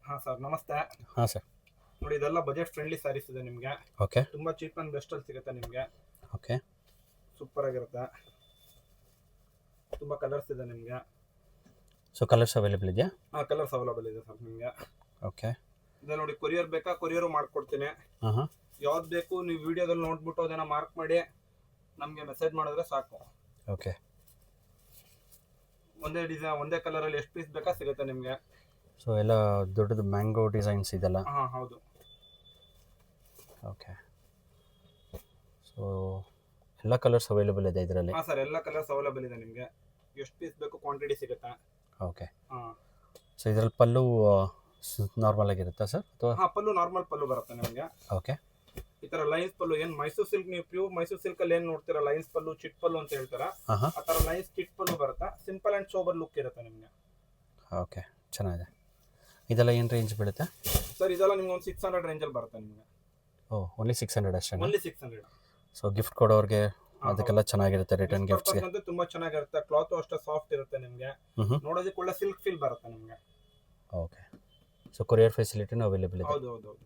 ಹಾಂ ಸರ್, ನಮಸ್ತೆ. ಹಾಂ ಸರ್. ನೋಡಿ, ಇದೆಲ್ಲ ಬಜೆಟ್ ಫ್ರೆಂಡ್ಲಿ ಸ್ಯಾರೀಸ್ ಇದೆ ನಿಮಗೆ. ಓಕೆ. ತುಂಬ ಚೀಪ್ ಆ್ಯಂಡ್ ಬೆಸ್ಟಲ್ಲಿ ಸಿಗುತ್ತೆ ನಿಮಗೆ. ಓಕೆ. ಸೂಪರ್ ಆಗಿರುತ್ತೆ. ತುಂಬ ಕಲರ್ಸ್ ಇದೆ ನಿಮಗೆ. ಸೊ ಕಲರ್ಸ್ ಅವೈಲೇಬಲ್ ಇದೆಯಾ? ಹಾಂ, ಕಲರ್ಸ್ ಅವೈಲೇಬಲ್ ಇದೆ ಸರ್ ನಿಮಗೆ. ಓಕೆ. ಇದೆ ನೋಡಿ, ಕೊರಿಯರ್ ಬೇಕಾ? ಕೊರಿಯರು ಮಾಡ್ಕೊಡ್ತೀನಿ. ಹಾಂ ಹಾಂ. ಯಾವ್ದು ಬೇಕು ನೀವು ವಿಡಿಯೋದಲ್ಲಿ ನೋಡ್ಬಿಟ್ಟು ಅದನ್ನು ಮಾರ್ಕ್ ಮಾಡಿ ನಮಗೆ ಮೆಸೇಜ್ ಮಾಡಿದ್ರೆ ಸಾಕು. ಓಕೆ. ಒಂದೇ ಡಿಸೈನ್ ಒಂದೇ ಕಲರಲ್ಲಿ ಎಷ್ಟು ಪೀಸ್ ಬೇಕಾ ಸಿಗುತ್ತೆ ನಿಮಗೆ. ಸೊ ಎಲ್ಲ ದೊಡ್ಡದು ಮ್ಯಾಂಗೋ ಡಿಸೈನ್ಸ್ ಇದೆಲ್ಲ. ಹಾಂ, ಹೌದು. ಓಕೆ. ಸೊ ಎಲ್ಲ ಕಲರ್ಸ್ ಅವೈಲೇಬಲ್ ಇದೆ ಇದರಲ್ಲಿ? ಹಾಂ ಸರ್, ಎಲ್ಲ ಕಲರ್ಸ್ ಅವೈಲೇಬಲ್ ಇದೆ ನಿಮಗೆ. ಎಷ್ಟು ಪೀಸ್ ಬೇಕು ಕ್ವಾಂಟಿಟಿ ಸಿಗುತ್ತೆ. ಓಕೆ. ಹಾಂ. ಸೊ ಇದರಲ್ಲಿ ಪಲ್ಲು ನಾರ್ಮಲ್ ಆಗಿರುತ್ತಾ ಸರ್ ಅಥವಾ? ಹಾಂ, ಪಲ್ಲು ನಾರ್ಮಲ್ ಪಲ್ಲು ಬರುತ್ತೆ ನಿಮಗೆ. ಓಕೆ. ಈ ತರ ಲೈನ್ಸ್ ಪಲ್ಲು, ಏನ್ ಮೈಸೂರು ಸಿಲ್ಕ್, ನೀವು ಪ್ಯೂರ್ ಮೈಸೂರು ಸಿಲ್ಕ್ ಅಲ್ಲಿ ಏನ್ ನೋಡ್ತೀರಾ ಲೈನ್ಸ್ ಪಲ್ಲು, ಚಿಟ್ ಪಲ್ಲು ಅಂತ ಹೇಳ್ತಾರ, ಹಾಂ ಹಾಂ. ಆ ತರ ಲೈನ್ಸ್ ಚಿಟ್ ಪಲ್ಲು ಬರುತ್ತೆ. ಸಿಂಪಲ್ ಅಂಡ್ ಸೋಬರ್ ಲುಕ್ ಇರುತ್ತೆ ನಿಮಗೆ. ಓಕೆ, ಚೆನ್ನಾಗಿದೆ. ಇದೆಲ್ಲ ಏನು ರೇಂಜ್ ಬೀಳುತ್ತೆ ಸರ್? ಇದೆಲ್ಲ ನಿಮ್ಗೆ ಒಂದು 600 ರೇಂಜಲ್ಲಿ ಬರುತ್ತೆ ನಿಮಗೆ. ಓ, ಓನ್ಲಿ 600 ಅಷ್ಟೇ? ಓನ್ಲಿ 600. ಸೊ ಗಿಫ್ಟ್ ಕೊಡೋರಿಗೆ ಅದಕ್ಕೆಲ್ಲ ಚೆನ್ನಾಗಿರುತ್ತೆ, ರಿಟರ್ನ್ ಗಿಫ್ಟ್ಸ್ಗೆ ಅಂತೂ ತುಂಬಾ ಚೆನ್ನಾಗಿರುತ್ತೆ. ಕ್ಲಾತ್ ಅಷ್ಟೇ ಸಾಫ್ಟ್ ಇರುತ್ತೆ ನಿಮಗೆ. ಹ್ಞೂ. ನೋಡೋದಕ್ಕೆ ಒಳ್ಳೆ ಸಿಲ್ಕ್ ಫೀಲ್ ಬರುತ್ತೆ ನಿಮಗೆ. ಓಕೆ. ಸೊ ಕೊರಿಯರ್ ಫೆಸಿಲಿಟಿನೂ ಅವೈಲೇಬಲ್ ಇದೆ? ಹೌದು ಹೌದು ಹೌದು.